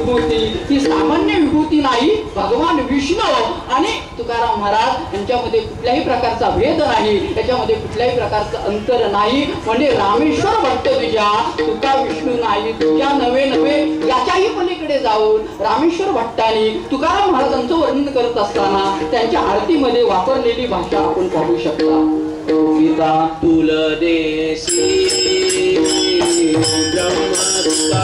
विभूती ही सामान्य विभूती नाही, भगवान विष्णू आणि तुकाराम महाराज यांच्यामध्ये कुठल्याही प्रकारचा भेद नाही, याच्यामध्ये कुठल्याही प्रकारचं अंतर नाही. म्हणजे रामेश्वर भक्त तुझ्या, तुका विष्णू नाही तुझ्या नवे नवे, याच्याही पलीकडे जाऊन रामेश्वर भट्टांनी तुकाराम महाराजांचं वर्णन करत असताना त्यांच्या आरतीमध्ये वापरलेली भाषा आपण पाहू शकता. पिता तुलदेसी ब्रह्मस्ता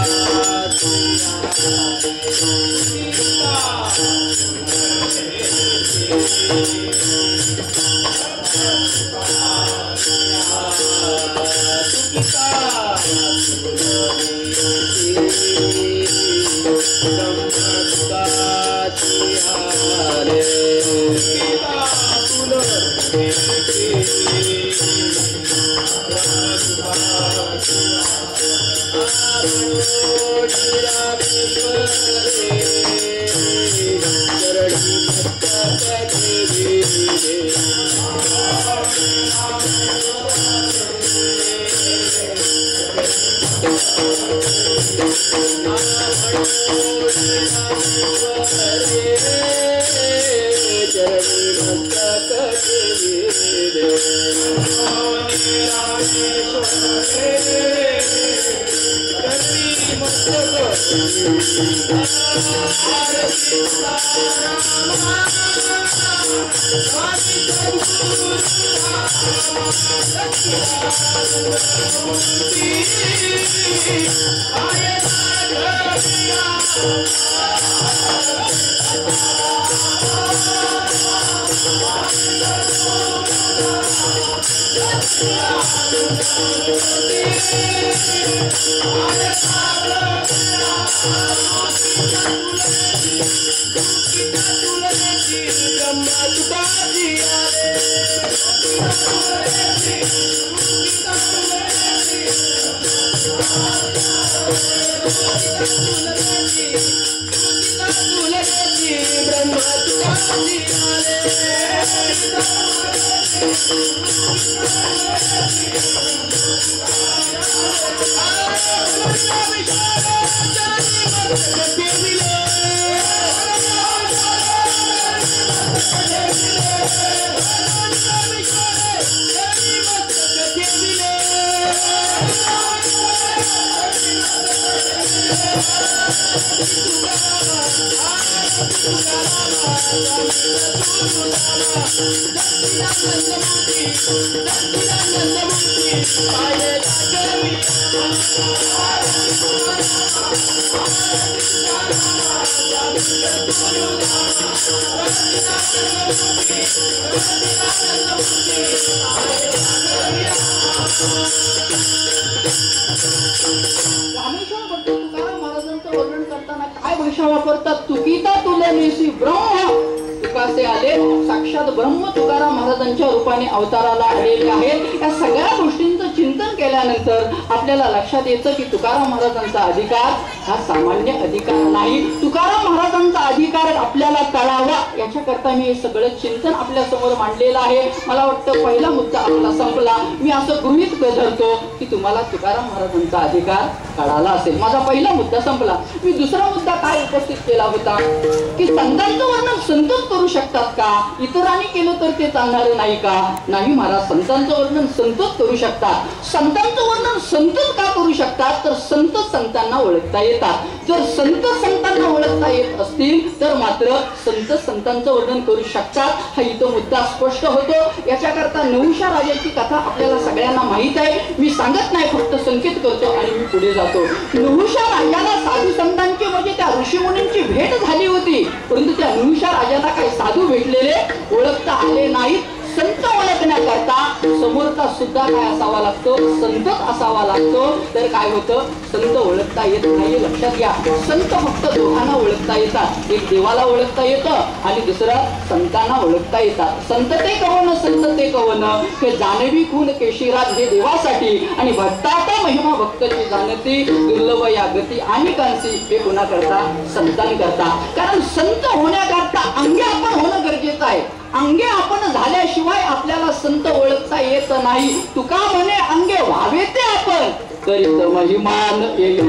रामेश्वर भट्ट तुकाराम महाराजांचं वर्णन करताना काय भाषा वापरतात? तुकिता तुलनेसी ब्रह्म, तुकासे आले साक्षात ब्रह्म तुकाराम महाराजांच्या रूपाने अवताराला आलेले आहेत. या सगळ्या गोष्टींचं चिंतन केल्यानंतर आपल्याला लक्षात येतं की तुकाराम महाराजांचा अधिकार हा सामान्य अधिकार नाही. तुकाराम महाराजांचा अधिकार आपल्याला कळावा याच्याकरता मी हे सगळं चिंतन आपल्या समोर मांडलेलं आहे. मला वाटतं पहिला मुद्दा आपला संपला. मी असं गृहीत धरतो की तुम्हाला तुकाराम महाराजांचा अधिकार कळाला असेल. माझा पहिला मुद्दा संपला. मी दुसरा मुद्दा काय उपस्थित केला होता की संतांचं वर्णन संतच करू शकतात का? इतरांनी केलं तर ते चालणार नाही का? नाही महाराज, संतांचं वर्णन संतच करू शकतात. संतांचं वर्णन संतच का करू शकतात? तर संत संतांना ओळखता येतात. जर संत संतांना ओळखता येत असतील तर मात्र संत संतांचं वर्णन करू शकतात. हा इथं मुद्दा स्पष्ट होतो. याच्याकरता नहुषा राजाची कथा आपल्याला सगळ्यांना माहित आहे. मी सांगत नाही, फक्त संकेत करतो आणि मी पुढे जातो. नहुषा राजाला साधू संतांची म्हणजे त्या ऋषीमुनींची भेट झाली होती, परंतु त्या नहुषा राजाला काही साधू भेटलेले ओळखता आले नाहीत. संत ओळखण्याकरता समोरचा सुद्धा काय असावा लागतो? संतच असावा लागतो. तर काय होतं? संत ओळखता येत नाही. लक्षात घ्या, संत फक्त दोघांना ओळखता येतात. एक देवाला ओळखता येतं आणि दुसरं संतांना ओळखता येतात. संत ते कवन, संत ते कवन, हे जानवी खून केशिराज हे देवासाठी आणि भक्ताचा महिमा भक्ताची जाणती दुर्लभ या गती आणि कांसी हे कोणाकरता? संतांकरता. कारण संत होण्याकरता अंगे आपण होणं गरजेचं आहे. अंगे आपण झाल्याशिवाय आपल्याला संत ओळखता येत नाही. तुका म्हणे अंगे व्हावे ते आपण करीत महिमान येईल.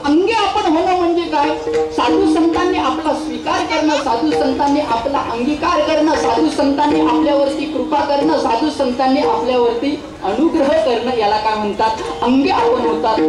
अंगे आपण होणं म्हणजे काय? साधू संतांनी आपला स्वीकार करणं, साधू संतांनी आपला अंगीकार करणं, साधू संतांनी आपल्यावरती कृपा करणं, साधू संतांनी आपल्यावरती अनुग्रह करणं, याला काय म्हणतात? अंगे आपण होतात,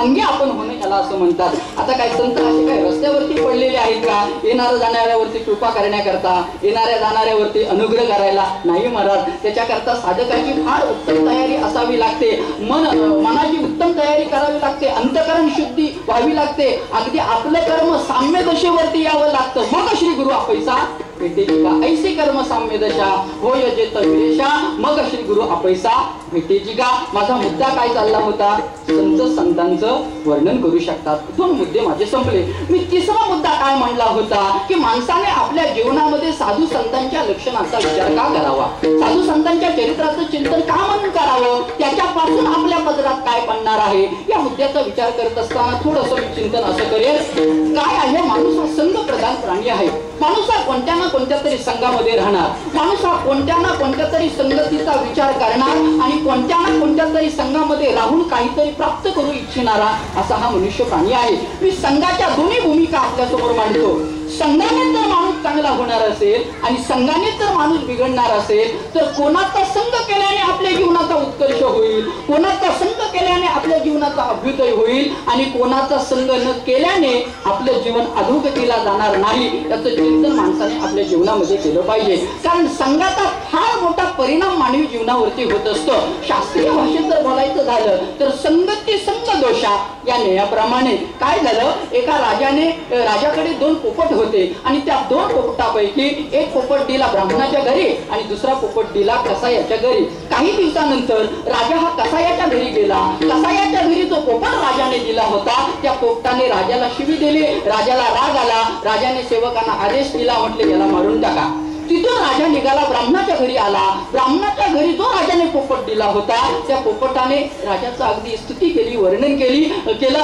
अंगे आपण होणं याला असं म्हणतात. आता काय संत असे काय रस्त्यावरती पडलेले आहेत का? येणाऱ्या जाणाऱ्यावरती कृपा करण्याकरता, येणाऱ्या जाणाऱ्यावरती अनुग्रह करायला नाही महाराज. त्याच्याकरता साधकाची फार उत्तम तयारी असावी लागते. मनाची उत्तम तयारी करावी लागते, अंतकरण शुद्धी व्हावी लागते. अगदी आपलं कर्म साम्य दशेवरती यावं लागतं, मग श्री गुरु आपैसा भेटेची का? ऐसे कर्म साम्य दशा होय जेत विरेशा, मग श्री गुरु आपैसा भेटेची का? माझा मुद्दा काय चालला होता? संत संतांचं वर्णन करू शकतात. दोन मुद्दे माझे संपले. मी तिसरा मुद्दा काय म्हणला होता की माणसाने आपल्या जीवनामध्ये साधू संतांच्या लक्षणाचा विचार का करावा, साधू संतांच्या चरित्राचं चिंतन का म्हणून करावं, त्याच्यापासून आपल्या पदरात काय पडणार आहे, या मुद्द्याचा विचार करत असताना थोडंसं मी चिंतन असं करेल. काय आहे? माणूस हा संघ प्रधान प्राणी आहे. माणूस हा कोणत्या ना कोणत्या तरी संघामध्ये राहणार, माणूस हा कोणत्या ना कोणत्या तरी संगतीचा विचार करणार आणि कोणत्या ना कोणत्या तरी संघामध्ये राहून काहीतरी प्राप्त करू इच्छिणारा असा हा मनुष्य प्राणी आहे. मी संघाच्या दोन्ही भूमिका आपल्यासमोर मांडतो. संघाने जर माणूस चांगला होणार असेल आणि संघाने जर माणूस बिघडणार असेल तर कोणाचा संघ केल्याने आपल्या जीवनाचा उत्कर्ष होईल, कोणाचा संघ केल्याने आपल्या जीवनाचा अभ्युदय होईल आणि कोणाचा संघ न केल्याने आपलं जीवन अधोगतीला जाणार नाही, याचं चिंतन माणसाने आपल्या जीवनामध्ये केलं पाहिजे. कारण संघाचा फार मोठा परिणाम मानवी जीवनावरती होत असतो. शास्त्रीय भाषेत जर बोलायचं झालं तर संगती संघ दोषा या न्यायाप्रमाणे काय झालं, एका राजाकडे दोन पोपट होते आणि त्या दोन पोपटापैकी एक पोपट दिला ब्राह्मणाच्या घरी आणि दुसरा पोपट दिला कसायाच्या घरी. काही दिवसानंतर राजा हा कसायाच्या घरी गेला. कसायाच्या घरी जो पोपट राजाने दिला होता त्या पोपटाने राजाला शिवी दिली. राजाला राग आला. राजाने सेवकांना आदेश दिला, म्हटले याला मारून टाका. तिथून राजा निघाला, ब्राह्मणाच्या घरी आला. ब्राह्मणाच्या घरी जो राजाने पोपट दिला होता त्या पोपटाने राजाचं अगदी स्तुती केली, वर्णन केलं.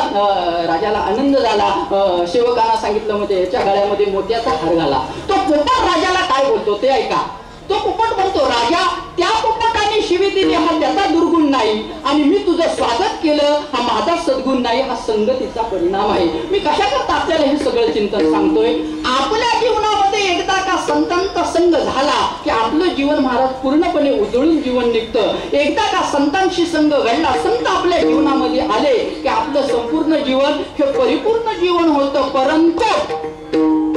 राजाला आनंद झाला. सेवकांना सांगितलं म्हणजे याच्या गळ्यामध्ये मोत्याचा हार घाला. तो पोपट राजाला काय बोलतो ते ऐका. तो पोपट म्हणतो, राजा त्या पोपटाने शिवी दिली हा त्याचा दुर्गुण नाही आणि मी तुझं स्वागत केलं हा माझा सद्गुण नाही, हा संगतीचा परिणाम आहे. मी कशा करता आपल्याला हे सगळं चिंतन सांगतोय? आपल्या जीवनामध्ये एकदा का संतांचा संग झाला की आपलं जीवन महाराज पूर्णपणे उजळून जीवन निघतं. एकदा का संतांशी संग घडला, संत आपल्या जीवनामध्ये आले की आपलं संपूर्ण जीवन हे परिपूर्ण जीवन होतं. परंतु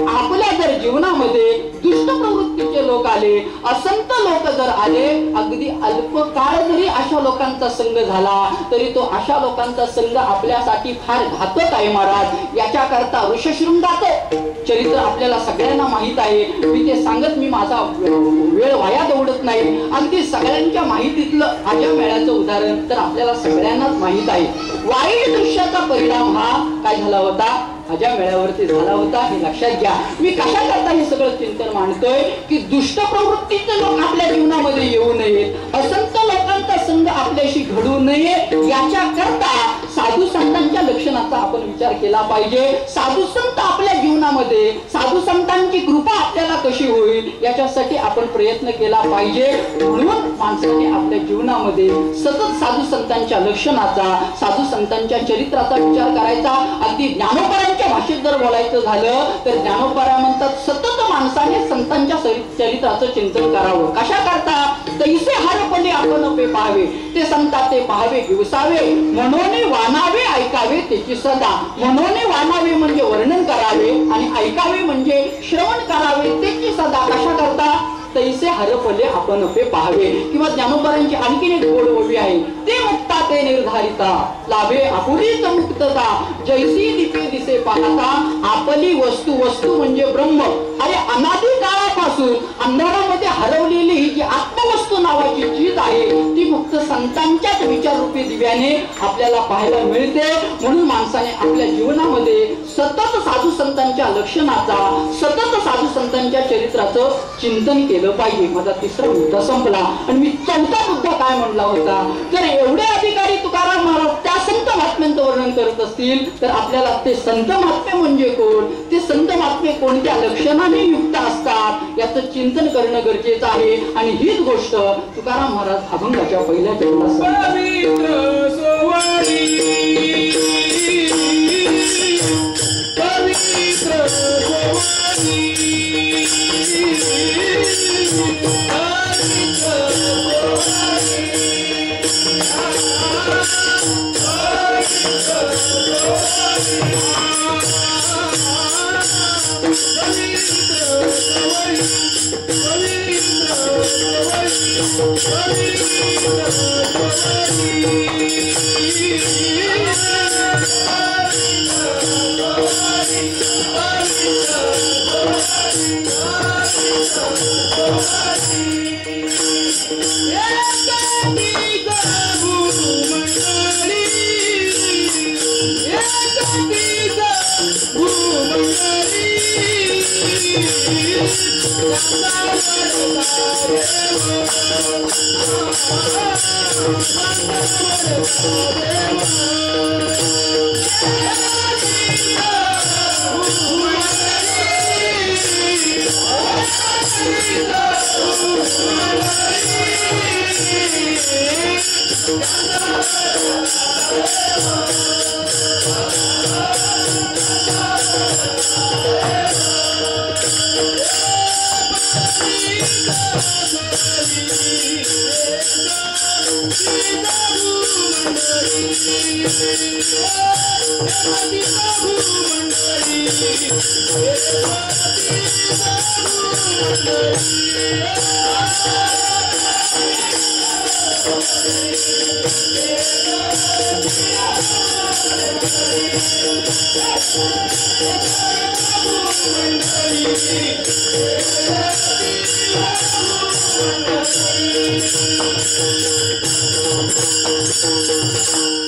आपल्या जर जीवनामध्ये दुष्ट प्रवृत्तीचे लोक आले, असंत लोक जर आले, अगदी अल्प काळ जरी अशा लोकांचा संग झाला तरी तो अशा लोकांचा संग आपल्यासाठी फार घातक आहे महाराज. याच्याकरता ऋषशृंगाचं चरित्र आपल्याला सगळ्यांना माहित आहे. मी ते सांगत मी माझा वेळ वाया दौडत नाही. अगदी सगळ्यांच्या माहितीतलं आजा मेळ्याचं उदाहरण तर आपल्याला सगळ्यांनाच माहित आहे. वाईट दृश्याचा परिणाम हा काय झाला होता, माझ्या मेळ्यावरती झाला होता, हे लक्षात घ्या. मी कशा करता हे सगळं चिंतन मांडतोय की दुष्ट प्रवृत्तीचे लोक आपल्या जीवनामध्ये येऊ नयेत, असंत लोकांचा संघ आपल्याशी घडू नये, याच्या करता साधू संतांच्या लक्षणाचा आपण विचार केला पाहिजे. साधू संत आपल्या जीवनामध्ये, साधू संतांची कृपा आपल्याला कशी होईल याच्यासाठी आपण प्रयत्न केला पाहिजे. म्हणून माणसाने आपल्या जीवनामध्ये सतत साधू संतांच्या लक्षणाचा, साधू संतांच्या चरित्राचा विचार करायचा. अगदी ज्ञानोबरांच्या भाषेत जर बोलायचं झालं तर ज्ञानोबरा म्हणतात सतत माणसाने संतांच्या चरित्राचं चिंतन करावं. कशा करता? तैसे हरपणे आपण पे पाहावे, ते संताचे पाहावे दिवसावे, म्हणून वानावे ऐकावे त्याची सदा. म्हणून वानावे म्हणजे वर्णन करावे आणि ऐकावे म्हणजे श्रवण करावे त्याची सदा. कशा करता? तैसे हरपले आपण पे पाहावे. किंवा ज्ञानोबारांची आणखीन एक गोड ओवी आहे, ते मुक्ता ते निर्धारिता लाभे आपुलीच मुक्तता जैसी दीपे दिसे पाहता आपली वस्तू. वस्तू म्हणजे ब्रह्म. अरे अनादी काळापासून अंधारामध्ये हरवलेली ही जी आत्मवस्तू नावाची चीज आहे ती फक्त संतांच्याच विचाररूपी दिव्याने आपल्याला पाहायला मिळते. म्हणून माणसाने आपल्या जीवनामध्ये सतत साधू संतांच्या लक्षणाचा, सतत साधू संतांच्या चरित्राचं चिंतन केलं पाहिजे. माझा तिसरा मुद्दा संपला आणि मी चौथा मुद्दा काय म्हणला होता, तर एवढे अधिकारी तुकाराम महाराज त्या संत महात्म्यांचं वर्णन करत असतील तर आपल्याला ते संत महात्मे म्हणजे कोण, ते संत महात्मे कोणत्या लक्षणाने युक्त असतात याचं चिंतन करणं गरजेचं आहे. आणि हीच गोष्ट तुकाराम महाराज अभंगाच्या पहिल्या चरणात सांगतात.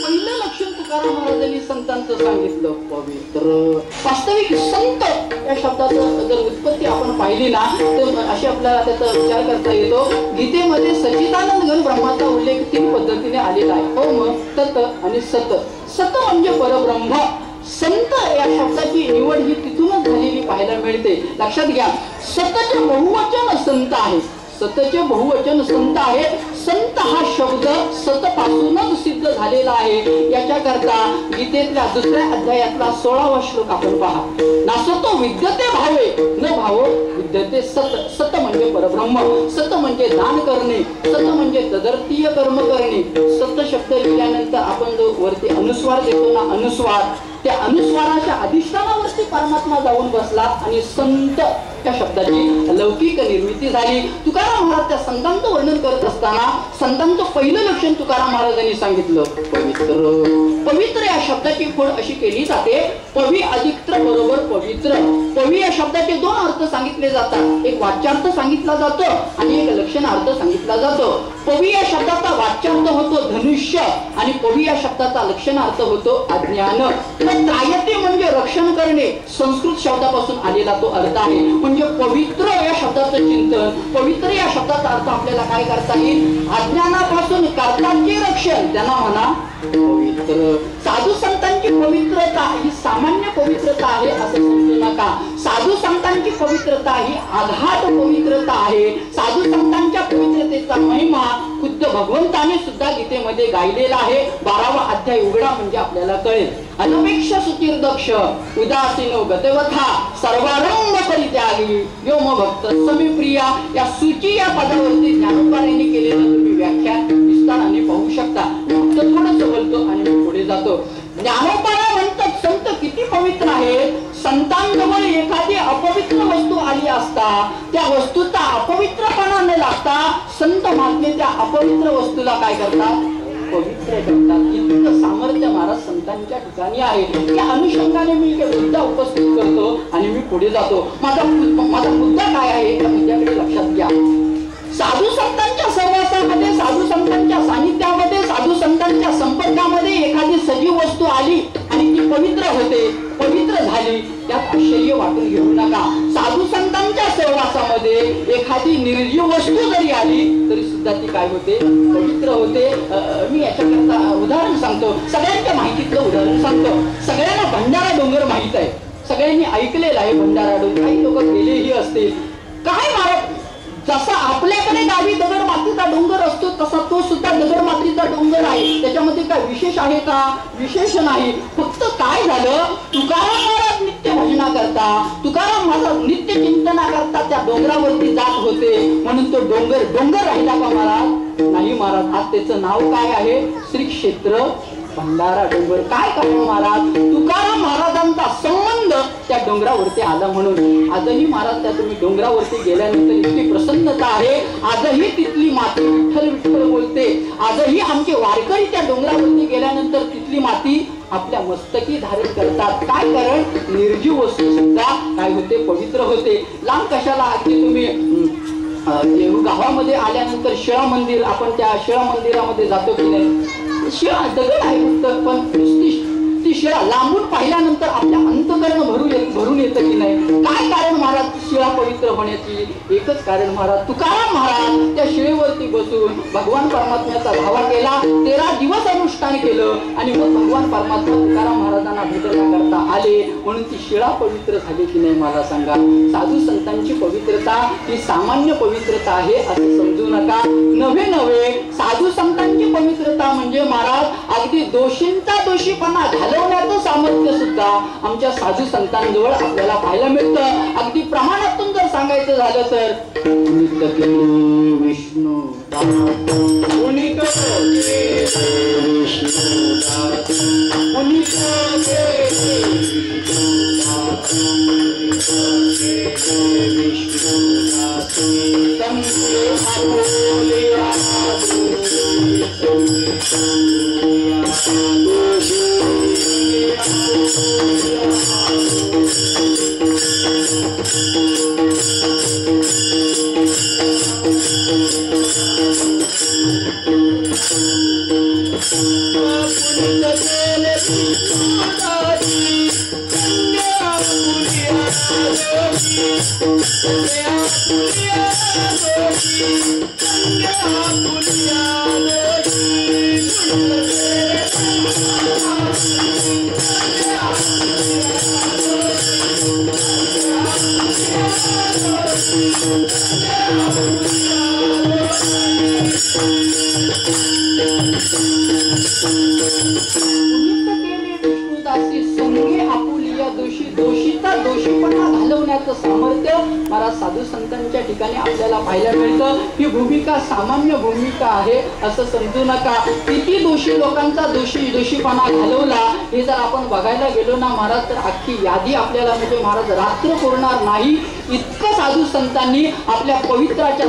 पहिलं लक्षण तुकाराम महाराजांनी संतांचं सांगितलं पवित्र. वास्तविक संत या शब्दाचं जर उत्पत्ती आपण पाहिली ना तर अशी आपल्याला त्याचा विचार करता येतो. गीतेमध्ये सच्चिदानंद घन ब्रह्माचा उल्लेख 3 पद्धतीने आलेला आहे, ओम, तत आणि सत. सत म्हणजे परब्रह्म. संत या शब्दाची निवड ही तिथूनच झालेली पाहायला मिळते. लक्षात घ्या, सतचे बहुवचन संत आहे. सतचे बहुवचन संत आहे. संत हा शब्द सत पासूनच सिद्ध झालेला आहे. याच्याकरता गीतेतल्या 2ऱ्या अध्यायातला 16वा श्लोक आपण पहा. नासतो विद्यते भावे न भावो विद्यते सत. सत म्हणजे परब्रह्म. सत म्हणजे दान करणे. सत म्हणजे तदर्थीय कर्म करणे. सत शब्द लिहिल्यानंतर आपण जो वरती अनुस्वार देतो ना, अनुस्वार, त्या अनुस्वाराच्या अधिष्ठानावरती परमात्मा जाऊन बसला आणि संत त्या शब्दाची लौकिक निर्मिती झाली. तुकाराम महाराज त्या संतांचं वर्णन करत असताना संतांचं पहिलं लक्षण तुकाराम महाराजांनी सांगितलं पवित्र. पवित्र या शब्दाची फोड अशी केली जाते, पवी अधिक बरोबर पवित्र. पवी या शब्दाचे 2 अर्थ सांगितले जातात. एक वाच्यार्थ सांगितला जातो आणि एक लक्षणार्थ सांगितला जातो. पवी या शब्दाचा वाच्यार्थ होतो धनुष्य आणि पवी या शब्दाचा लक्षणार्थ होतो अज्ञान. त्रायते म्हणजे रक्षण करणे, संस्कृत शब्दापासून आलेला तो अर्थ आहे. म्हणजे पवित्र या शब्दाचं चिंतन, पवित्र या शब्दाचा अर्थ आपल्याला काय करता येईल, अज्ञानापासून कर्तांचे रक्षण, त्यांना म्हणा पवित्र. साधू संतांची पवित्रता ही सामान्य पवित्रता आहे असं समजू नका. साधू संतांची पवित्रता ही आघात पवित्रता आहे. साधू संतांच्या पवित्रतेचा महिमा खुद्द भगवंताने सुद्धा गीतेमध्ये गायलेला आहे. 12वा अध्याय उघडा म्हणजे आपल्याला कळेल. अनपेक्ष सुचिर दक्ष उदासीनो गतवथा सर्वारंभ परित्यागी व्योम भक्त समीप्रिया. या सूची या पदावरती ज्ञानोबारांनी केलेलं तुम्ही व्याख्यान विस्ताराने पाहू शकता. थोडंसं बोलतो आणि मी पुढे जातो. ज्ञानोबारा म्हणतात संत किती पवित्र आहेत. संतांजवळ एखादी अपवित्र वस्तू आली असता त्या वस्तूचा अपवित्रपणा न आता संत महात्मे त्या अपवित्र वस्तूला काय करतात, पवित्र करतात. इतकं सामर्थ्य महाराज संतांच्या ठिकाणी आहे. या अनुषंगाने मी एक मुद्दा उपस्थित करतो आणि मी पुढे जातो. माझा मुद्दा काय आहे त्या मुद्द्याकडे लक्षात घ्या. साधू संतांच्या सहवासामध्ये, साधू संतांच्या सानिध्यामध्ये, साधू संतांच्या संपर्कामध्ये एखादी सजीव वस्तू आली आणि ती पवित्र होते, पवित्र झाली, त्यात आश्चर्य वाटून घेऊ नका. साधू संतांच्या सहवासामध्ये एखादी निर्जीव वस्तू जरी आली तरी सुद्धा ती काय होते, पवित्र होते. मी याच्याकरता उदाहरण सांगतो, सगळ्यांच्या माहितीतलं उदाहरण सांगतो. सगळ्यांना भंडारा डोंगर माहित आहे, सगळ्यांनी ऐकलेलं आहे भंडारा डोंगर, काही लोक गेलेही असतील. काय महाराज, जसा आपल्याकडे गावी दगड मातीचा डोंगर असतो तसा तो सुद्धा दगड मातीचा डोंगर आहे. त्याच्यामध्ये काय विशेष आहे का, विशेष नाही. फक्त काय झालं, तुकाराम महाराज नित्य भजना करता, तुकाराम महाराज नित्य चिंतना करता त्या डोंगरावरती जात होते म्हणून तो डोंगर डोंगर राहिला का महाराज, नाही महाराज. आज त्याचं नाव काय आहे, श्री क्षेत्र भंडारा डोंगर. काय कारण महाराज, तुकाराम महाराजांचा संबंध त्या डोंगरावरती आला म्हणून. आजही महाराज त्या तुम्ही डोंगरावरती गेल्यानंतर इतकी प्रसन्नता आहे. आजही तिथली माती विठ्ठल विठ्ठल बोलते. आजही आमचे वारकरी त्या डोंगरावरती गेल्यानंतर तिथली माती आपल्या मस्तकी धारण करतात. काय कारण, निर्जीव वस्तू सुद्धा काय होते, पवित्र होते. लांब कशाला, अगदी तुम्ही देहू गावामध्ये आल्यानंतर शिळा मंदिर, आपण त्या शिळा मंदिरामध्ये जातो की नाही, शिळा दगड आहे फक्त, पण ती शिळा लांबून पाहिल्यानंतर आपल्या अंतकरण भरून येतं की नाही. काय कारण महाराज शिळा पवित्र होण्याची, एकच कारण महाराज, तुकाराम महाराज त्या शिळेवरती बसून भगवान परमात्म्याचा धावा केला, 13 दिवस अनुष्ठान केलं आणि मग भगवान परमात्मा तुकाराम महाराजांना भेटला करता आले म्हणून ती शिळा पवित्र झाली की नाही. मला सांगा, साधू संतांची पवित्रता ही सामान्य पवित्रता आहे असं समजू नका. नव्हे साधू संतांची पवित्रता म्हणजे महाराज अगदी दोषींचा दोषीपणा घालवण्याचं सामर्थ्य सुद्धा आमच्या साधू संतांजवळ आपल्याला पाहायला मिळतं. अगदी प्रमाणातून जर सांगायचं झालं तर विष्णू दोषीचा दोषीपणा घालवण्याचं सामर्थ्य महाराज साधू संतांच्या ठिकाणी आपल्याला पाहायला मिळतं. ही भूमिका सामान्य भूमिका आहे असं समजू नका. किती दोषी लोकांचा दोषीपणा घालवला हे जर आपण बघायला गेलो ना महाराज तर अख्खी यादी आपल्याला म्हणजे महाराज रात्र पुरणार नाही. इतकं साधू संतांनी आपल्या पवित्राच्या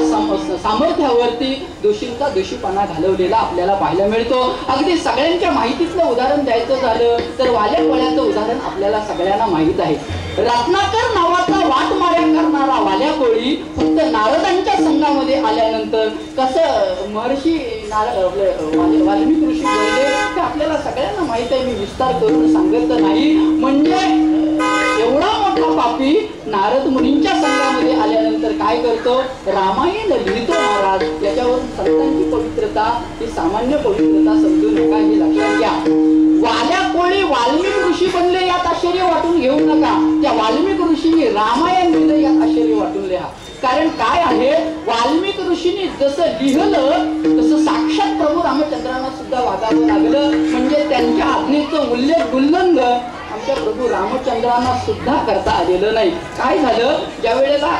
सामर्थ्यावरती दोषींचा दोषीपणा घालवलेला आपल्याला पाहायला मिळतो. अगदी सगळ्यांच्या माहितीतलं उदाहरण द्यायचं झालं तर वाल्या कोळ्याचं उदाहरण आपल्याला सगळ्यांना माहित आहे. रत्नाकर नावाचा वाटमाऱ्या करणारा वाल्या कोळी फक्त नारदांच्या संघामध्ये आल्यानंतर कसं महर्षी वाल्मिक ऋषी बोलले ते आपल्याला सगळ्यांना माहित आहे. मी विस्तार करून सांगत नाही. म्हणजे एवढा मोठा पापी नारद मुनींच्या संघामध्ये आल्यानंतर काय करतो, रामायण लिहितो महाराज. याच्यावरून संतांची पवित्रता ही सामान्य पवित्रता समजू नका, हे लक्षात घ्या. वाल्या कोळी वाल्मिक ऋषी बनले यात आश्चर्य वाटून घेऊ नका. त्या वाल्मिक ऋषींनी रामायण लिहिलं यात आश्चर्य वाटून लिहा. कारण काय आहे, वाल्मिक ऋषींनी जसं लिहिलं तसं साक्षात प्रभू रामचंद्रांना सुद्धा वागावं लागलं. म्हणजे त्यांच्या आज्ञेचं उल्लंघन आमच्या प्रभू रामचंद्रांना सुद्धा करता आलेलं नाही. काय झालं, ज्या वेळेला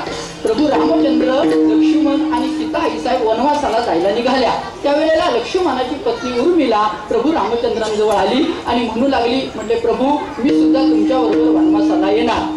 प्रभू रामचंद्र लक्ष्मण आणि सीता आईसाहेब वनवासाला जायला निघाल्या त्यावेळेला लक्ष्मणाची पत्नी उर्मिला प्रभू रामचंद्रांजवळ आली आणि म्हणू लागली, म्हटले प्रभू मी सुद्धा तुमच्या बरोबर वनवासाला येणार.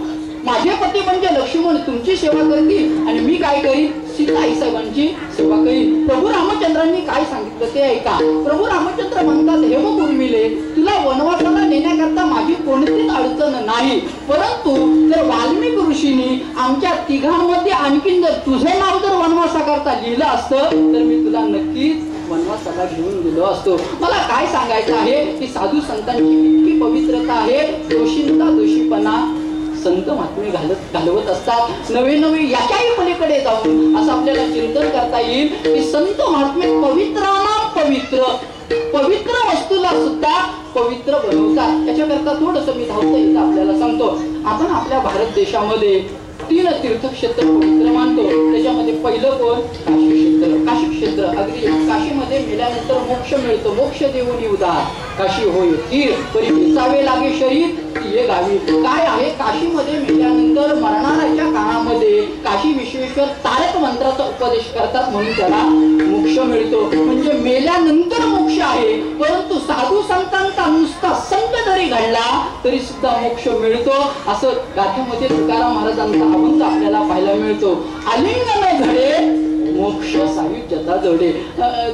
माझे पती म्हणजे लक्ष्मण तुमची सेवा करतील आणि मी काय करीन, सीता आईसाहेबांची सेवा केली. प्रभू रामचंद्रांनी काय सांगितलं ते ऐका. प्रभू रामचंद्र म्हणतात, हे बघ उर्मिले, तुला वनवासाला नेण्याकरता माझी कोणतीच अडचण नाही, परंतु जर वाल्मिक ऋषींनी आमच्या तिघांमध्ये आणखीन जर तुझे नाव जर वनवासाकरता लिहिलं असतं तर मी तुला नक्कीच वनवासाला घेऊन गेलो असतो. मला काय सांगायचं आहे की साधू संतांची इतकी पवित्रता आहे, दोषींचा दोषीपणा संत महात्मे घालवत असतात. नवे नवे याच्याही पलीकडे जाऊन असं आपल्याला चिंतन करता येईल की संत महात्मे पवित्रांना पवित्र वस्तूला सुद्धा पवित्र बनवतात. त्याच्याकरता थोडंसं मी धावतं इथं आपल्याला सांगतो. आपण आपल्या भारत देशामध्ये 3 तीर्थक्षेत्र पवित्र मानतो. त्याच्यामध्ये पहिलं कोण? काशी क्षेत्र. काशी क्षेत्र अगदी काशीमध्ये मेल्यानंतर मोक्ष मिळतो. मोक्ष देऊनी उदार काशी होय तीर, परी वेचावे लागे शरीर ये गावी. काय आहे? काशीमध्ये मेल्यानंतर मरणाऱ्याच्या काळामध्ये काशी विश्वेश्वर तारक मंत्राचा उपदेश करतात म्हणून त्याला मोक्ष मिळतो. म्हणजे मेल्यानंतर मोक्ष आहे, परंतु साधू संतांचा नुसता संत जरी घडला तरी सुद्धा मोक्ष मिळतो. असं गाथ्यामध्ये तुकाराम महाराजांचा अभंग आपल्याला पाहायला मिळतो. आलिंगन घडे मोक्ष सायुज्यता जोडे.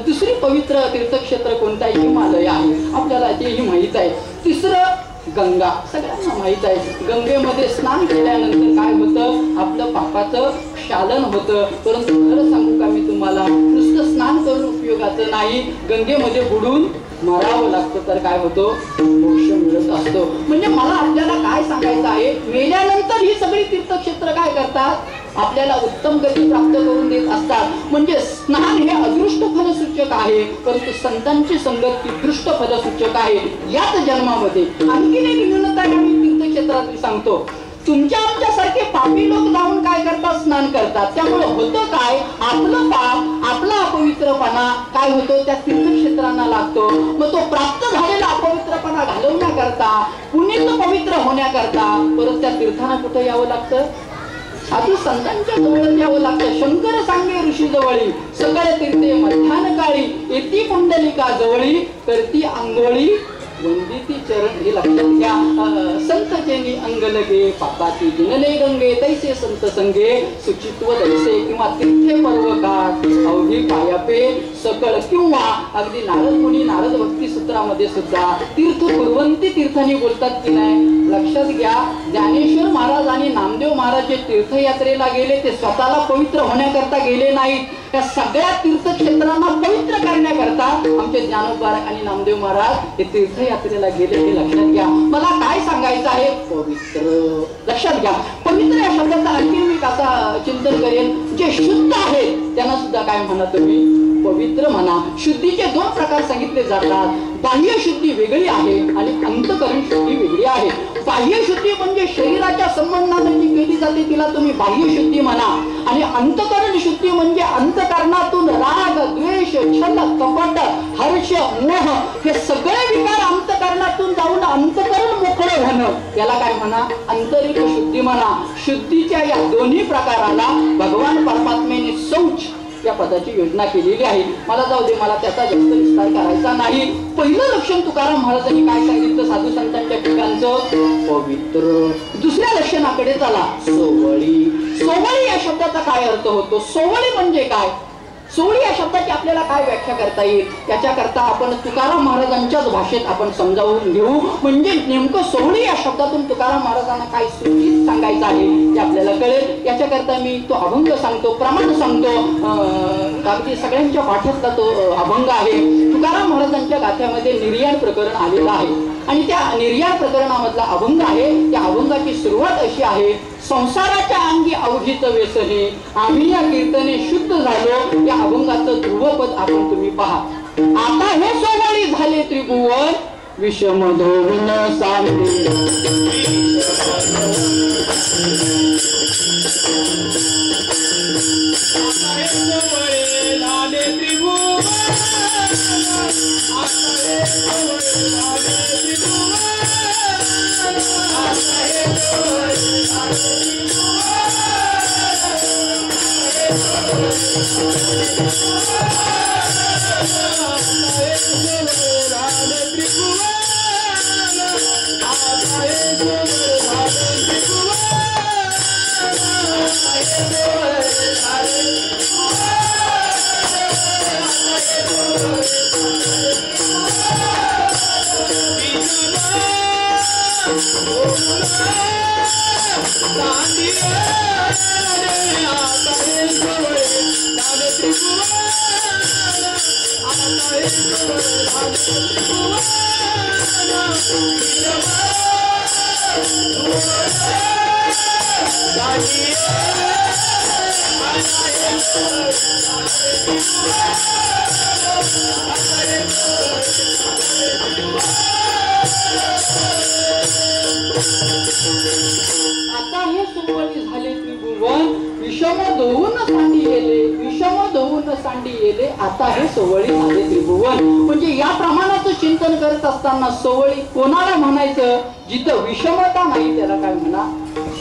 दुसरी पवित्र तीर्थक्षेत्र कोणतं आहे? हिमालय आहे, आपल्याला तेही माहित आहे. तिसरं गंगा, सगळ्यांना माहित आहे. गंगेमध्ये स्नान केल्यानंतर काय होतं? आपलं पापाचं क्षालन होतं. परंतु खरं सांगू का मी तुम्हाला, नुसतं स्नान करून उपयोगाचं नाही, गंगेमध्ये बुडून मरावं लागतं तर काय होतं? मोक्ष मिळत असतो. म्हणजे मला आपल्याला काय सांगायचं आहे, मेल्यानंतर ही सगळी तीर्थक्षेत्र काय करतात? आपल्याला उत्तम गती प्राप्त करून देत असतात. म्हणजे स्नान हे अदृष्ट फलसूचक आहे, परंतु संतांची संगत ही दृष्ट फलसूचक आहे. याच जन्मामध्ये आणखीन एक न्यूनता मी तीर्थक्षेत्रातली सांगतो. तुमच्या आमच्यासारखे पापी लोक जाऊन काय करतात? स्नान करतात. त्यामुळे होतं काय? आपलं पाप, आपला अपवित्रपणा काय होतो? त्या तीर्थक्षेत्रांना लागतो. मग तो प्राप्त झालेला अपवित्रपणा घालवण्याकरता, पुण्य पवित्र होण्याकरता परत त्या तीर्थांना कुठं यावं लागतं? साधू संतांच्या जवळ यावं लागतं. शंकर सांगे ऋषी जवळी, सगळे तीर्थे मध्यान काळी, येती पुंडलिका जवळी, करती आंघोळी वंदिती चरण. हे लक्षात घ्या. संत जेनी अंग लगे, पापाती जिनले गंगे, तैसे संत संगे सुचित्व दैसे. किंवा तीर्थे पर्वकाठ, अवघी पायापे सकळ. किंवा अगदी नारद मुनी नारद भक्ती सूत्रामध्ये सुद्धा तीर्थ कुर्वंती तीर्थांनी बोलतात की नाही? लक्षात घ्या. ज्ञानेश्वर महाराज आणि नामदेव महाराज जे तीर्थयात्रेला गेले ते स्वतःला पवित्र होण्याकरता गेले नाहीत. त्या सगळ्या तीर्थक्षेत्रांना पवित्र करण्याकरता आमचे ज्ञानोबा आणि नामदेव महाराज हे तीर्थयात्रेला गेले. हे लक्षात घ्या. मला काय सांगायचं आहे? पवित्र. लक्षात घ्या. पवित्र या शब्दाचा आणखी मी कसा चिंतन करेन. जे शुद्ध आहेत त्यांना सुद्धा काय म्हणा तुम्ही? पवित्र म्हणा. शुद्धीचे 2 प्रकार सांगितले जातात. बाह्य शुद्धी वेगळी आहे आणि अंतकरण शुद्धी वेगळी आहे. बाह्य शुद्धी म्हणजे शरीराच्या संबंधाने जी केली जाते तिला तुम्ही बाह्य शुद्धी म्हणा. आणि अंतकरण शुद्धी म्हणजे अंतकरणातून राग, द्वेष, छल, कपट, हर्ष, मोह हे सगळे विकार अंतकरणातून जाऊन अंतकरण मोकळं होणं याला काय म्हणा? आंतरिक शुद्धी म्हणा. शुद्धीच्या या दोन्ही प्रकाराला भगवान परमात्म्याने शौच या पदाची योजना केलेली आहे. मला जाऊ दे, मला त्याचा जास्त विस्तार करायचा नाही. पहिलं लक्षण तुकाराम महाराजांनी काय सांगितलं? साधू संतांच्या ठिकाणचं पवित्र. दुसऱ्या लक्षणाकडे चला. सोवळी. सोवळी या शब्दाचा काय अर्थ होतो? सोवळी म्हणजे काय? सोवळी या शब्दाची आपल्याला काय व्याख्या करता येईल? त्याच्याकरता आपण तुकाराम महाराजांच्याच भाषेत आपण समजावून घेऊ. म्हणजे नेमकं सोवळी या शब्दातून तुकाराम महाराजांना काय सूचित सांगायचं आहे ते आपल्याला कळेल. याच्याकरता मी तो अभंग सांगतो, प्रमाण सांगतो. अगदी सगळ्यांच्या पाठ्यातला तो अभंग आहे. तुकाराम महाराजांच्या गाथ्यामध्ये निर्याण प्रकरण आलेलं आहे आणि त्या निर्याण प्रकरणामधला अभंग आहे. त्या अभंगाची सुरुवात अशी आहे. संसाराच्या अंगी अवघीच व्यसने, आम्ही या कीर्तने शुद्ध झालो. या अभंगाचं ध्रुवपद आपण तुम्ही पहा. आता हे सोवळी झाले त्रिभुवन, विषम धोरण सामने. आता हे सोवळी झाले त्रिभुवन, विषम धुवून सांडी येले, विषम धुवून सांडी येले. आता हे सोवळी झाले त्रिभुवन. म्हणजे या प्रमाणाचं चिंतन करत असताना सोवळी कोणाला म्हणायचं? जिथं विषमता नाही त्याला काय म्हणा?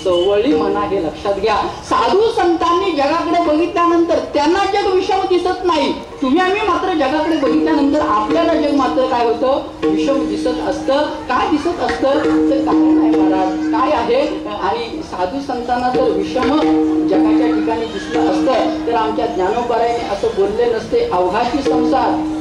सोवळी म्हणा. हे लक्षात घ्या. साधू संतांनी जगाकडे बघितल्यानंतर त्यांना जग विषम दिसत नाही. तुम्ही आम्ही मात्र जगाकडे बघितल्यानंतर आपल्याला जग मात्र काय होतं? विषम दिसत असतं. काय दिसत असतं? तर कारण आहे महाराज, काय आहे? आणि साधू संतांना जर विषम जगाच्या ठिकाणी दिसलं असतं तर आमच्या ज्ञानोबारायाने असं बोलले नसते, अवघाची संसार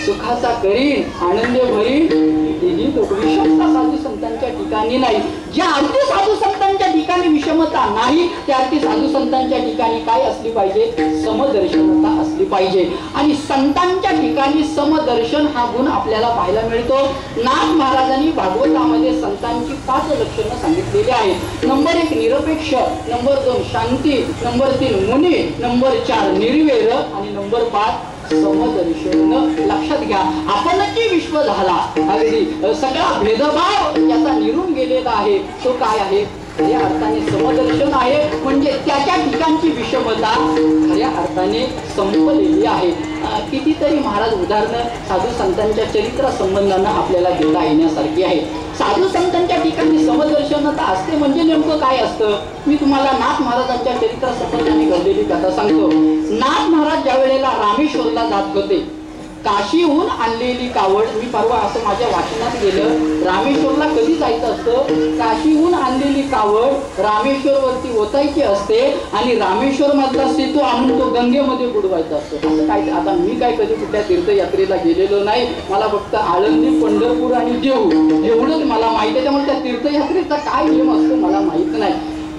सुखाचा करीन आनंद भरीन. ही विषमता साधू संतांच्या ठिकाणी नाही. ज्या अर्थी साधू संतांच्या ठिकाणी विषमता नाही त्या अर्थी साधू संतांच्या ठिकाणी काय असली पाहिजे? समदर्शनता असली पाहिजे. आणि संतांच्या ठिकाणी समदर्शन हा गुण आपल्याला पाहायला मिळतो. नाथ महाराजांनी भागवतामध्ये संतांची 5 लक्षणं सांगितलेली आहेत. नंबर 1 निरपेक्ष, नंबर 2 शांती, नंबर 3 मुनी, नंबर 4 निर्वेर आणि नंबर 5 समदर्शन. लक्षात घ्या, आपणची विश्व झाला अगदी सगळा भेदभाव याचा निरून गेलेला आहे. तो काय आहे? खऱ्या अर्थाने समदर्शन आहे. म्हणजे त्याच्या ठिकाणची विषमता खऱ्या अर्थाने संपलेली आहे. कितीतरी महाराज उदाहरणं साधू संतांच्या चरित्र संबंधानं आपल्याला देता येण्यासारखी आहे. साधू संतांच्या ठिकाणी समदर्शनता असते म्हणजे नेमकं काय असतं? मी तुम्हाला नाथ महाराजांच्या चरित्र संबंधाने घडलेली कथा सांगतो. नाथ महाराज ज्या वेळेला रामेश्वरला जात होते, काशीहून आणलेली कावड, मी परवा असं माझ्या वाचनात गेलं, रामेश्वरला कधी जायचं असतं? काशीहून आणलेली कावड रामेश्वरवरती ओतायची असते आणि रामेश्वर मधला सेतू आणून तो गंगेमध्ये बुडवायचा असतो. असं काय? आता मी काय कधी कुठल्या तीर्थयात्रेला गेलेलो नाही. मला फक्त आळंदी, पंढरपूर आणि देहू एवढंच मला माहिती आहे. त्यामुळे त्या तीर्थयात्रेचा काय नियम असतो मला माहित नाही.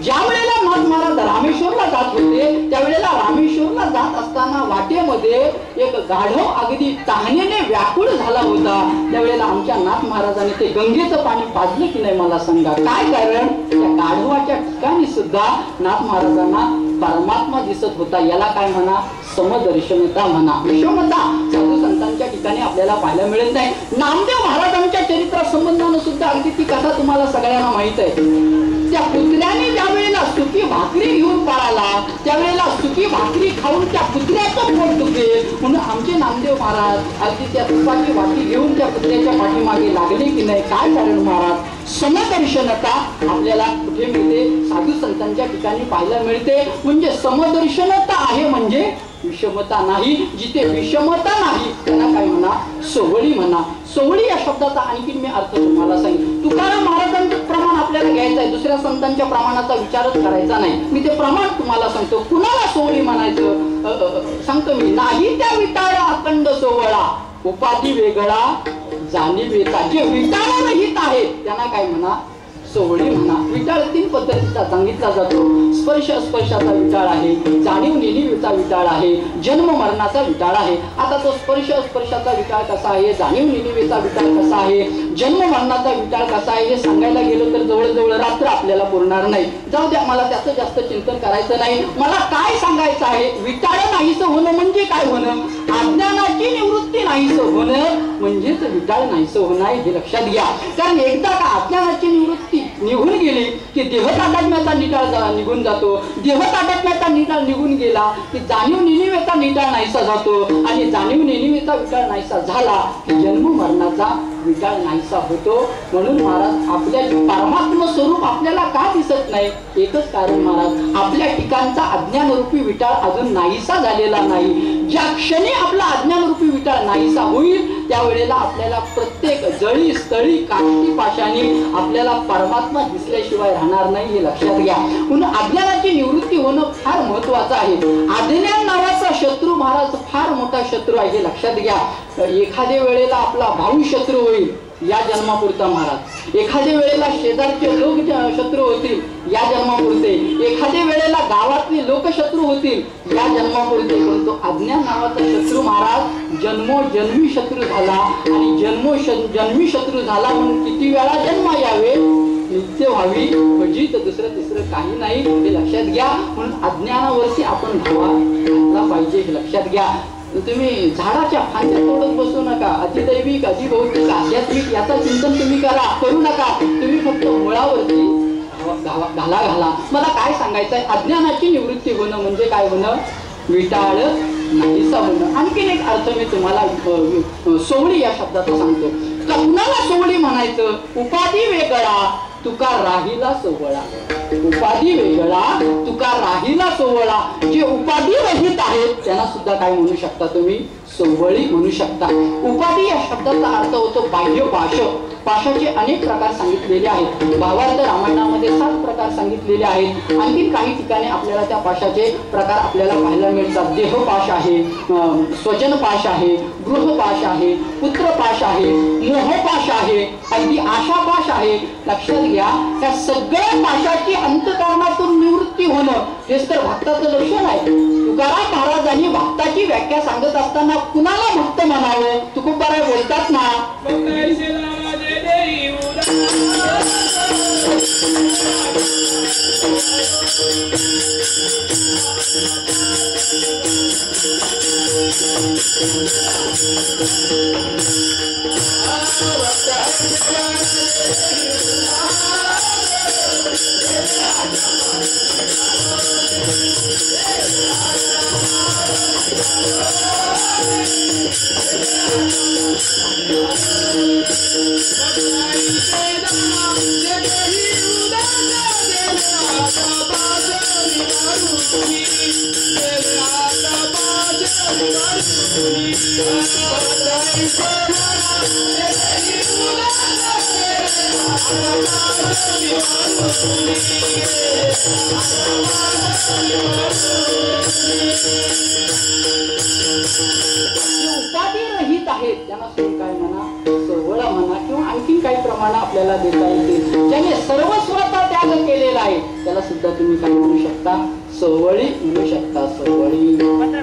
ज्या वेळेला नाथ महाराज रामेश्वरला जात होते त्यावेळेला रामेश्वरला जात असताना वाटेमध्ये एक गाढव अगदी तहानेने व्याकुळ झाला होता. त्यावेळेला आमच्या नाथ महाराजांनी ते गंगेचं पाणी पाजलं की नाही मला सांगा? काय कारण? त्या गाढवाच्या ठिकाणी सुद्धा नाथ महाराजांना परमात्मा दिसत होता. याला काय म्हणा? समदर्शनता म्हणा. विषमता साधू संतांच्या ठिकाणी आपल्याला पाहायला मिळत नाही. नामदेव महाराजांच्या चरित्र संबंधानं सुद्धा अगदी ती कथा तुम्हाला सगळ्यांना माहित आहे. त्या पुत्र्याने ज्या वेळेला सुकी भाकरी घेऊन पळाला त्यावेळेला सुकी भाकरी खाऊन त्या पुत्र्याचं पोट दुखेल म्हणून आमचे नामदेव महाराज अगदी त्या तुपाची भाकरी घेऊन त्या पुत्र्याच्या पाठीमागे लागले की नाही? काय कारण महाराज? समदर्शनता आपल्याला कुठे मिळते? साधू संतांच्या ठिकाणी पाहायला मिळते. म्हणजे समदर्शनता आहे म्हणजे विषमता नाही. जिथे विषमता नाही त्यांना काय म्हणा? सोवळी म्हणा. सोवळी या शब्दाचा आणखी मी अर्थ तुम्हाला सांगेन. तुकाराम महाराजांचं प्रमाण आपल्याला घ्यायचं आहे. दुसऱ्या संतांच्या प्रमाणाचा विचारच करायचा नाही. मी ते प्रमाण तुम्हाला सांगतो. कुणाला सोवळी म्हणायचं सांगतो मी. नाही त्या विटाळा अखंड सोवळा, उपाधी वेगळा जाणीवेचा. जे विटाळ रहित आहे त्यांना काय म्हणा? सोवळी म्हणा. विटाळ 3 पद्धतीचा सांगितला जातो. स्पर्श अस्पर्शाचा विटाळ आहे, जाणीव नेणीवेचा विटाळ आहे, जन्म मरणाचा विटाळ आहे. आता तो स्पर्श अस्पर्शाचा विटाळ कसा आहे, जाणीव नेणीवेचा विटाळ कसा आहे, जन्म मरणाचा विटाळ कसा आहे हे सांगायला गेलो तर जवळजवळ रात्र आपल्याला पुरणार नाही. जाऊ द्या, मला त्याचं जास्त चिंतन करायचं नाही. मला काय सांगायचं आहे? विटाळ नाहीसं होणं म्हणजे काय होणं? अज्ञानाची निवृत्ती नाहीसं होणं म्हणजेच विटाळ नाहीसं होणं आहे. हे लक्षात घ्या. कारण एकदा का अज्ञानाची निवृत्ती निघून गेली की देहतादात्म्याचा निटाळ निघून जातो. देहतादात्म्याचा निटाळ निघून गेला की जाणीव नेणीवेचा निटाळ नाहीसा जातो आणि जाणीव नेणीवेचा विटाळ नाहीसा झाला की जन्म मरणाचा विटाळ नाहीसा होतो. म्हणून महाराज आपल्या परमात्म स्वरूप आपल्याला का दिसत नाही? एकच कारण महाराज, आपल्या ठिकाणचा अज्ञानरूपी विटाळ अजून नाहीसा झालेला नाही. ज्या क्षणी आपला अज्ञानरूपी विटाळ नाहीसा होईल त्यावेळेला आपल्याला प्रत्येक जळी स्थळी काष्टी पाशाने आपल्याला परमात्मा दिसल्याशिवाय राहणार नाही हे लक्षात घ्या. म्हणून अज्ञानाची निवृत्ती होणं फार महत्वाचं आहे. अज्ञान नावाचा शत्रू महाराज फार मोठा शत्रू आहे हे लक्षात घ्या. एखाद्या वेळेला आपला भाऊ शत्रू होईल या जन्मापुरता महाराज, एखाद्या वेळेला शेजारचे लोक शत्रू होतील या जन्मापुरते, एखाद्या वेळेला गावातले लोक शत्रू होतील या जन्मापुरते. परंतु अज्ञान नावाचा शत्रू महाराज जन्मोजन्मी शत्रू झाला आणि जन्मी शत्रू झाला म्हणून किती वेळा जन्म यावे नित्य व्हावी भजित दुसरं तिसरं काही नाही हे लक्षात घ्या. म्हणून अज्ञानावरती आपण धावा घातला पाहिजे हे लक्षात घ्या. तुम्ही झाडाच्या फांद्या तोडत बसू नका. अतिदैविक अधिभौतिक आध्यात्मिक याचा चिंतन तुम्ही करू नका. तुम्ही फक्त मुळावरती घाला. मला काय सांगायचंय, अज्ञानाची निवृत्ती होणं म्हणजे काय होणं, विटाळ नाहीसा होणं. आणखीन एक अर्थ मी तुम्हाला सोवळी या शब्दाचा सांगतो. कुणाला सोवळी म्हणायचं, उपाधी वेगळा तुका राहिला सोवळा. उपाधी वेगळा तुका राहिला सोवळा. जे उपाधी रहित आहेत त्यांना सुद्धा काय म्हणू शकता तुम्ही, सोवळी म्हणू शकता. उपाधी या शब्दाचा अर्थ होतो बाह्य पाश. पाशाचे अनेक प्रकार सांगितलेले आहेत. भावार्थ रामायणामध्ये 7 प्रकार सांगितलेले आहेत. आणखीन काही ठिकाणी आपल्याला त्या पाशाचे प्रकार आपल्याला पाहायला मिळतात. देहपाश आहे, स्वजनपाश आहे, गृहपाश आहे, पुत्रपाश आहे, मोहपाश आहे, अगदी आशापाश आहे. लक्षात घ्या, त्या सगळ्या पाशाची अंतःकरणातून निवृत्ती होणं हेच तर भक्ताचं लक्षण आहे. तुकाराम महाराजांनी भक्ताची व्याख्या सांगत असताना कुणाला भक्त म्हणावं, तुकोबाराय बोलतात ना, उपाधी रहित आहेत त्यांना काय म्हणा, सोवळा म्हणा किंवा आणखीन काही प्रमाण आपल्याला देता येतील. ज्याने सर्वस्वाचा त्याग केलेला आहे त्याला सुद्धा तुम्ही काय म्हणू शकता, सोवळी म्हणू शकता. सोवळी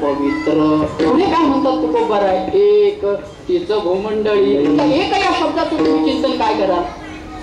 पवित्र. पुढे काय म्हणतात तुकोबाराय, एक तिचं भूमंडळी. एक या शब्दाचं तुम्ही चिंतन काय करा,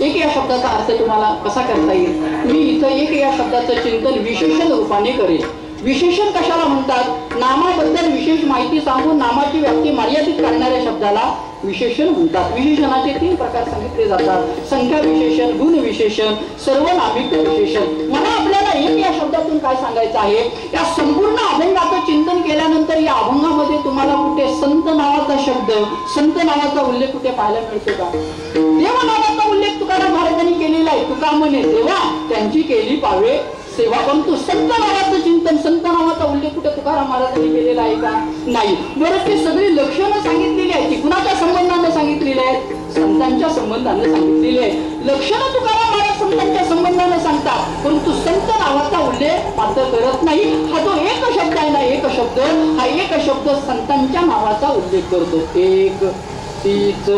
एक या शब्दाचा अर्थ तुम्हाला कसा करता येईल. मी इथं एक या शब्दाचं चिंतन विशेषण रूपाने करेल. विशेषण कशाला म्हणतात, नामाबद्दल विशेष माहिती सांगून नामाची व्याप्ती मर्यादित करणाऱ्या शब्दाला विशेषण म्हणतात. विशेषणाचे 3 प्रकार सांगितले जातात, संख्या विशेषण, गुण विशेषण, सर्वनामिक विशेषण. मला आपल्याला एक या शब्दातून काय सांगायचं आहे, या संपूर्ण अभंगाचं चिंतन केल्यानंतर या अभंगामध्ये तुम्हाला कुठे संत नावाचा शब्द, संत नावाचा उल्लेख कुठे पाहायला मिळतो का. देव नावाचा उल्लेख तुकाराम महाराजांनी केलेला आहे. तुका म्हणे देवा त्यांची केली पावे सेवा. परंतु संत नावाचं चिंतन, संत नावाचा उल्लेख कुठे तुकाराम महाराजांनी केलेला आहे का, नाही. बरं, ते सगळी लक्षणं सांगितलेली आहेत ती कुणाच्या संबंधाने सांगितलेली आहेत, संतांच्या संबंधाने सांगितलेली आहे. लक्षणं तुकाराम महाराज संतांच्या संबंधाने सांगतात, परंतु संत नावाचा उल्लेख मात्र करत नाही. हा जो एक शब्द आहे ना, एक शब्द, हा एक शब्द संतांच्या नावाचा उल्लेख करतो. एक तीच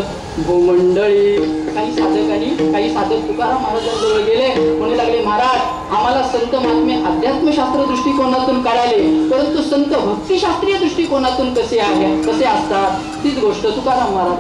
भूमंडळी. काही साधक तुकाराम महाराजांजवळ गेले, म्हणू लागले, महाराज आम्हाला संत महात्मे अध्यात्मशास्त्र दृष्टिकोनातून कळाले, परंतु संत भक्तिशास्त्रीय दृष्टिकोनातून कसे असतात. तीच गोष्ट तुकाराम महाराज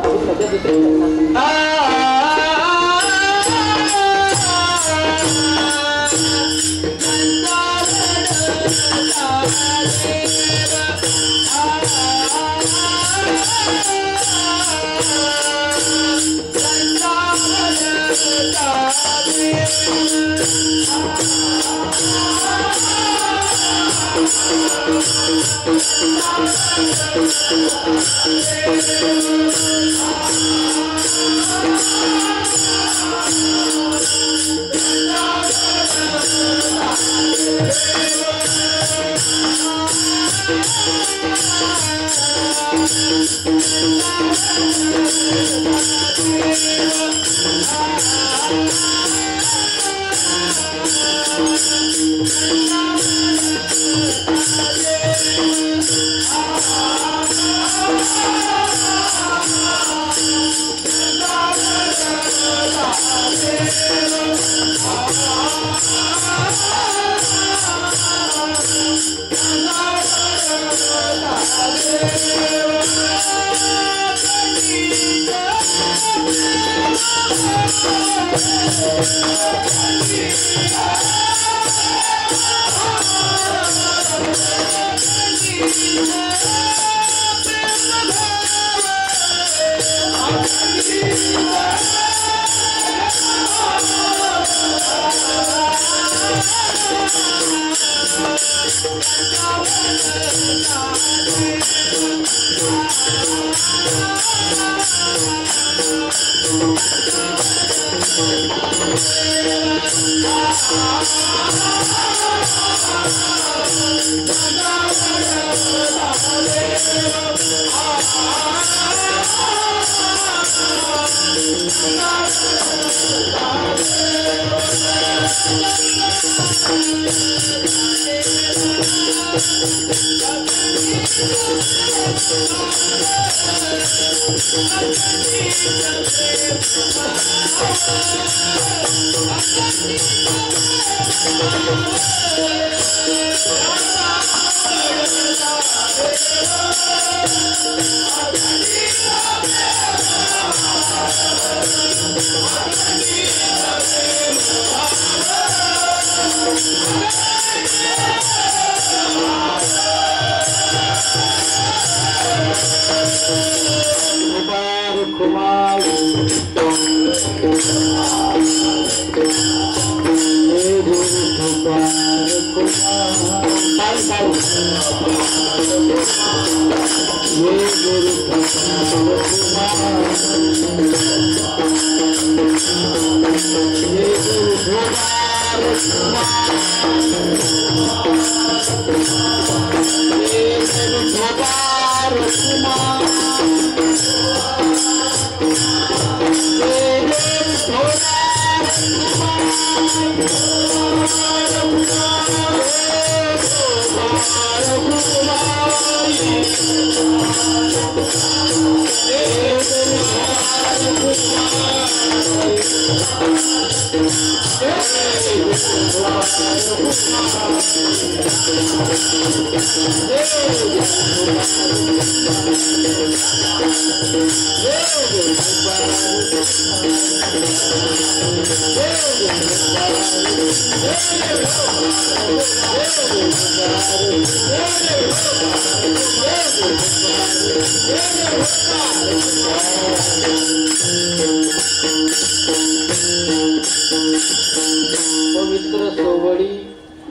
पवित्र सोवडी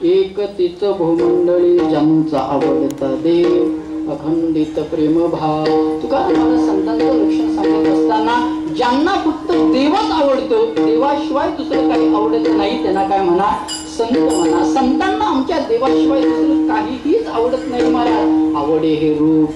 एक तीच भूमंडळी ज्यांचा आवडता देव अखंडित प्रेम भाव. तुकारामाला संतांचं लक्षण सांगत असताना ज्यांना फक्त देवच आवडतो, देवाशिवाय दुसरं काही आवडत नाही, त्यांना काय म्हणा, संत म्हणा. संतांना आमच्या देवाशिवाय दुसरं काहीच आवडत नाही महाराज. आवडे हे रूप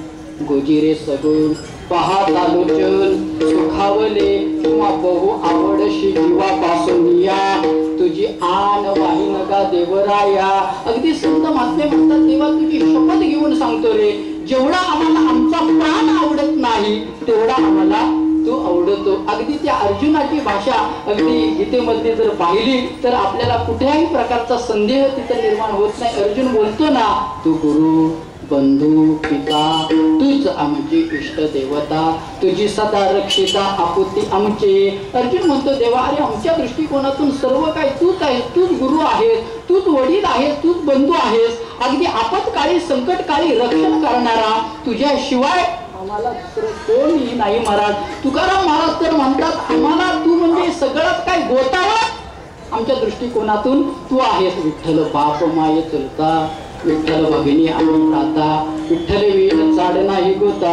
गोजिरे सगुण पाहता लोचन सुखावले किंवा बहु आवडशी जीवापासून या तुझी आन वाही नका देवराया. अगदी संत महात्मे म्हणतात देवा तुझी शपथ घेऊन सांगतो रे, जेवढा आम्हाला आमचा प्राण आवडत नाही तेवढा आम्हाला तू आवडतो. अगदी त्या अर्जुनाची भाषा अगदी गीतेमध्ये जर पाहिली तर आपल्याला कुठल्याही प्रकारचा संदेह तिथे निर्माण होत नाही. अर्जुन बोलतो ना, तू गुरु बंधू पिता तूच आमची इष्ट देवता, तुझी सदा रक्षिता आपुती आमचे. अर्जुन म्हणतो देवा अरे आमच्या दृष्टिकोनातून सर्व काही तूच आहेस, तूच गुरु आहेस, तूच वडील आहेस, तूच बंधू आहेस. अगदी आपत्काळी संकटकाळी रक्षण करणारा तुझ्याशिवाय आम्हाला दुसरं कोणीही नाही महाराज. तुकाराम महाराज तर म्हणतात आम्हाला तू म्हणजे सगळंच काय गोतावळ आमच्या दृष्टिकोनातून तू आहेस. विठ्ठल बाप माये चलता विठ्ठल भगिनी आम्ही प्राता, विठ्ठल वीर चाड नाही गोता,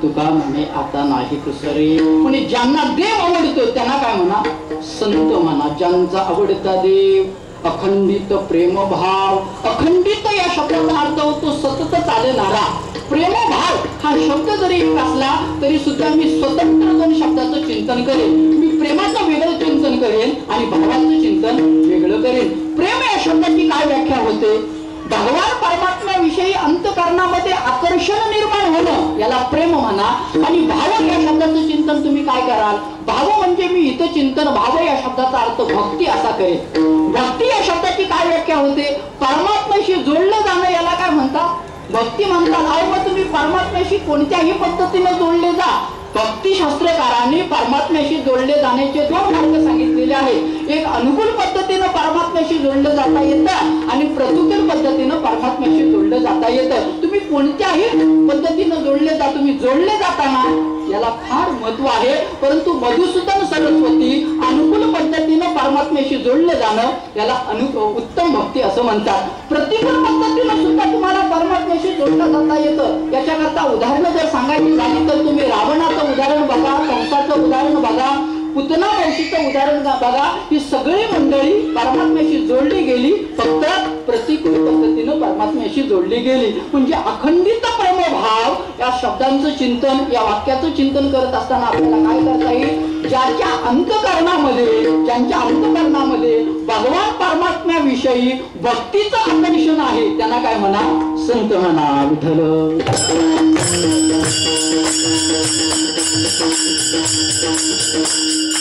तुका म्हणे आता नाही दुसरे. म्हणजे ज्यांना देव आवडतो त्यांना काय म्हणा, संत म्हणा. ज्यांचा आवडता देव अखंडित प्रेम भाव. अखंडित या शब्दाचा अर्थ होतो सतत चालणारा. प्रेम भाव हा शब्द जर जरी एक असला तरी सुद्धा मी स्वतंत्र 2 शब्दाचं चिंतन करेन. मी प्रेमाचं वेगळं चिंतन करेन आणि भावाचं चिंतन वेगळं करेन. प्रेम या शब्दाची काय व्याख्या होते? भगवान परमात्म्याविषयी अंतःकरणामध्ये आकर्षण निर्माण होणं याला प्रेम म्हणा. आणि भाव या शब्दाचं चिंतन तुम्ही काय कराल? भाव म्हणजे मी इथं चिंतन, भाव या शब्दाचा अर्थ भक्ती असा करेल. भक्ती या शब्दाची काय व्याख्या होते? परमात्म्याशी जोडलं जाणं याला काय म्हणतात? भक्ती म्हणतात. अहो मग तुम्ही परमात्म्याशी कोणत्याही पद्धतीने जोडले जा. भक्तिशास्त्रकारांनी परमात्म्याशी जोडले जाण्याचे 2 मार्ग सांगितलेले आहेत. एक अनुकूल पद्धतीनं परमात्म्याशी जोडलं जाता येतं आणि प्रतिकूल पद्धतीनं परमात्म्याशी जोडलं जाता येतं. तुम्ही कोणत्याही पद्धतीनं जोडले जा. तुम्ही जोडले जाताना याला फार महत्व आहे. परंतु मधुसूदन सरस्वती अनुकूल पद्धतीनं परमात्म्याशी जोडलं जाणं याला उत्तम भक्ती असं म्हणतात. प्रतिकूल पद्धतीनं सुद्धा तुम्हाला परमात्म्याशी जोडलं जाता येतं. याच्याकरता उदाहरणं जर सांगायची झाली तर तुम्ही रावणाचं उदाहरण बघा, कंसाचं उदाहरण बघा, पुतना वंशीचं उदाहरण बघा. ही सगळी मंडळी परमात्म्याशी जोडली गेली, फक्त प्रतिकूल पद्धतीनं परमात्म्याशी जोडली गेली. म्हणजे अखंडित प्रेमभाव या शब्दांचं चिंतन, या वाक्याचं चिंतन करत असताना आपल्याला काय करता येईल? ज्यांच्या अंतःकरणामध्ये भगवान परमात्म्याविषयी भक्तीचं आकर्षण आहे त्यांना काय म्हणा? संत म्हणा. विठ्ठल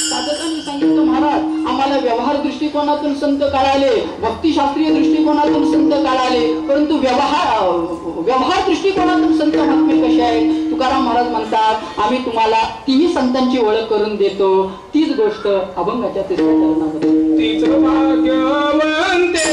साधकांनी सांगितलं, महाराज आम्हाला व्यवहार दृष्टिकोनातून संत कळाले, भक्तिशास्त्रीय दृष्टिकोनातून संत कळाले, परंतु व्यवहार दृष्टिकोनातून संत महात्मे कसे आहेत? तुकाराम महाराज म्हणतात, आम्ही तुम्हाला तीही संतांची ओळख करून देतो. तीच गोष्ट अभंगाच्या 3ऱ्या चरणामध्ये. तीच भाग्यवंते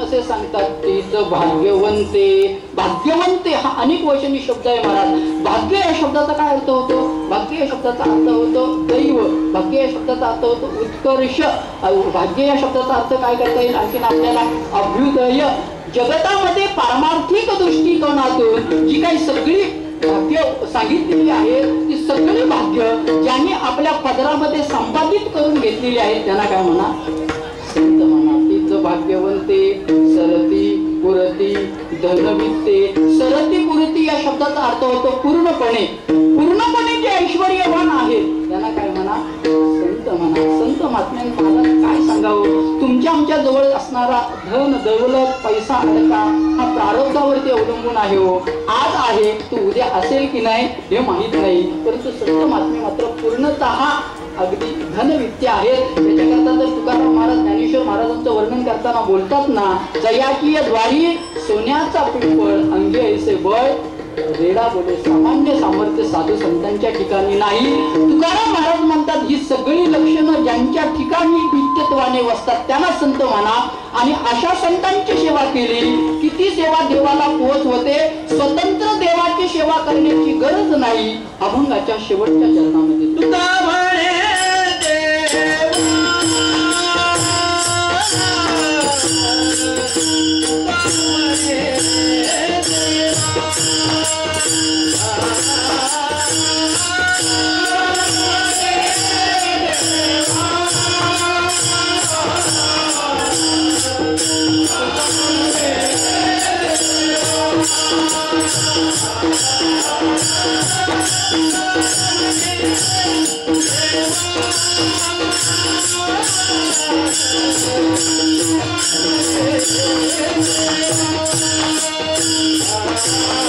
असे सांगतात तीच भाग्यवंते. भाग्यवंते हा अनेक वचनी शब्द आहे महाराज. भाग्य या शब्दाचा काय अर्थ होतो? भाग्य या शब्दाचा अर्थ होतो दैव. भाग्य या शब्दाचा अर्थ होतो उत्कर्ष. भाग्य या शब्दाचा अर्थ काय करता येईल आणखीन आपल्याला? अभ्युदय. जगतामध्ये पारमार्थिक दृष्टिकोनातून जी काही सगळी भाग्य सांगितलेली आहेत ती सगळी भाग्य ज्यांनी आपल्या पदरामध्ये संपादित करून घेतलेली आहेत त्यांना काय म्हणा? संत म्हणा. तीच भाग्यवंते सरती पुरती धनवित्ते. सरती पुरती या शब्दाचा अर्थ होतो पूर्णपणे. पूर्णपणे जे ऐश्वर्यवान आहेत त्यांना काय म्हणा? संत म्हणा. संत महात्म्यांना मला काय सांगावं? तुमच्या आमच्या जवळ असणारा धन दौलत पैसा अडका हा प्रारब्धावरती अवलंबून आहे हो. आज आहे तो उद्या असेल की नाही हे माहित नाही, परंतु संत महात्मे मात्र पूर्णतः अगदी धनवित्ते आहेत. त्याच्याकरता जर तुकाराम महाराज ज्ञानेश्वर महाराजांचं वर्णन करताना बोलतात ना, जयाकीय द्वारी सोन्याचा पिंपळ अंगे ऐसे बळ रेडा बोले सामान्य सामर्थ्य साधू संतांच्या ठिकाणी नाही. तुकाराम महाराज म्हणतात ही सगळी लक्षणं ज्यांच्या ठिकाणी नित्यत्वाने वसतात त्यांना संत म्हणा. आणि अशा संतांची सेवा केली की ती सेवा देवाला पोहोच होते. स्वतंत्र देवाची सेवा करण्याची गरज नाही. अभंगाच्या शेवटच्या चरणामध्ये तुका म्हणे देवा Oh,